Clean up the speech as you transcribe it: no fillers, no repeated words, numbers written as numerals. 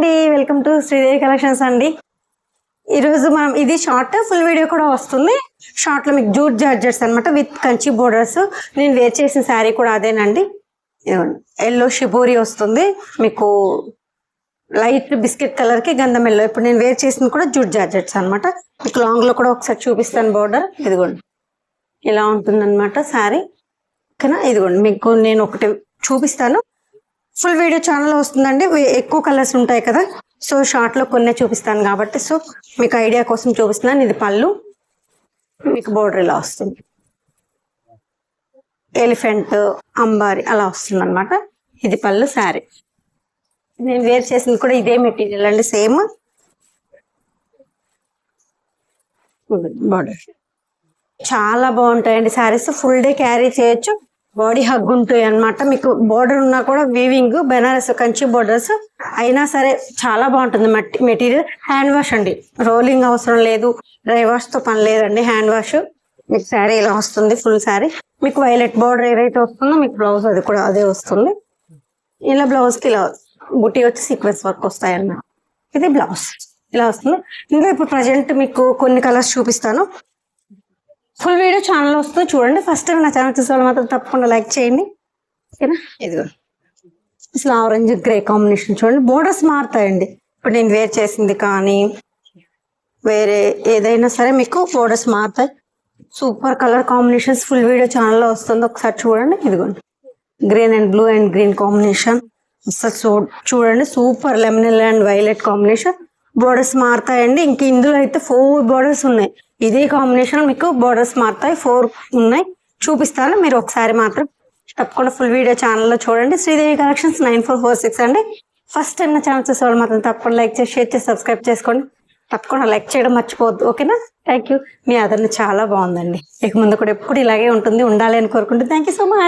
అండి, welcome to Sridevi collections అండి. ఈరోజు మనం ఇది షార్ట్ ఫుల్ వీడియో కూడా వస్తుంది. షార్ట్ లో మీకు జూట్ జార్జెట్స్ అనమాట విత్ కంచి బోర్డర్స్. నేను వేర్ చేసిన శారీ కూడా అదేనండి. ఎల్లో షిబోరి వస్తుంది మీకు, లైట్ బిస్కెట్ కలర్ కి గంధం ఎల్లో. ఇప్పుడు నేను వేర్ చేసింది కూడా జూట్ జార్జెట్స్ అనమాట. మీకు లాంగ్ లో కూడా ఒకసారి చూపిస్తాను బోర్డర్. ఇదిగోండి ఇలా ఉంటుంది అనమాట శారీ. ఓకేనా, ఇదిగోండి మీకు నేను ఒకటి చూపిస్తాను. ఫుల్ వీడియో ఛానల్ వస్తుందండి. ఎక్కువ కలర్స్ ఉంటాయి కదా, సో షార్ట్ లో కొన్ని చూపిస్తాను కాబట్టి, సో మీకు ఐడియా కోసం చూపిస్తున్నాను. ఇది పళ్ళు, మీకు బోర్డర్ ఇలా వస్తుంది, ఎలిఫెంట్ అంబారి అలా వస్తుంది అనమాట. ఇది పళ్ళు శారీ. నేను వేర్ చేసింది కూడా ఇదే మెటీరియల్ అండి, సేమ్ బోర్డర్. చాలా బాగుంటాయండి శారీస్, ఫుల్ డే క్యారీ చేయొచ్చు. బాడీ హగ్ ఉంటాయి అనమాట. మీకు బోర్డర్ ఉన్నా కూడా వీవింగ్ బెనారస్ కంచి బోర్డర్స్ అయినా సరే చాలా బాగుంటుంది మెటీరియల్. హ్యాండ్ వాష్ అండి, రోలింగ్ అవసరం లేదు, డ్రై వాష్ తో పని లేదండి. Hand wash. మీకు శారీ ఇలా వస్తుంది ఫుల్ శారీ. మీకు వైలెట్ బోర్డర్ ఏదైతే వస్తుందో మీకు బ్లౌజ్ అది కూడా అదే వస్తుంది. ఇలా బ్లౌజ్ కి ఇలా బుట్టి వచ్చి సీక్వెన్స్ వర్క్ వస్తాయి అన్నమాట. ఇది బ్లౌజ్ ఇలా వస్తుంది. ఇంకా ఇప్పుడు ప్రజెంట్ మీకు కొన్ని కలర్స్ చూపిస్తాను. ఫుల్ వీడియో ఛానల్ వస్తుంది చూడండి. ఫస్ట్ టైం నా ఛానల్ చూసేవాళ్ళు మాత్రం తప్పకుండా లైక్ చేయండి. ఓకేనా, ఇదిగో అసలు ఆరెంజ్ గ్రే కాంబినేషన్ చూడండి. బోర్డర్స్ మారుతాయండి. ఇప్పుడు నేను వేర్ చేసింది కానీ వేరే ఏదైనా సరే మీకు బోర్డర్స్ మారుతాయి. Super colour combinations full video ఛానల్లో వస్తుంది, ఒకసారి చూడండి. ఇదిగోండి green and blue and green combination. అసలు చూడండి super lemon and violet combination. Borders మారుతాయండి. ఇంక ఇందులో అయితే 4 బోర్డర్స్ ఉన్నాయి. ఇదే కాంబినేషన్ మీకు బోర్డర్స్ మారుతాయి, 4 ఉన్నాయి. చూపిస్తాను, మీరు ఒకసారి మాత్రం తప్పకుండా ఫుల్ వీడియో ఛానల్లో చూడండి. శ్రీదేవి కలెక్షన్స్ 9446 అండి. ఫస్ట్ టైం నా ఛానల్ చూసేవాళ్ళు మాత్రం తప్పకుండా లైక్ చేసి షేర్ చేసి సబ్స్క్రైబ్ చేసుకోండి. తప్పకుండా లైక్ చేయడం మర్చిపోవద్దు. ఓకేనా, థ్యాంక్ యూ. మీ ఆదరణ చాలా బాగుందండి. ఇక ముందు కూడా ఎప్పుడు ఇలాగే ఉండాలి అని కోరుకుంటే థ్యాంక్ యూ సో మచ్.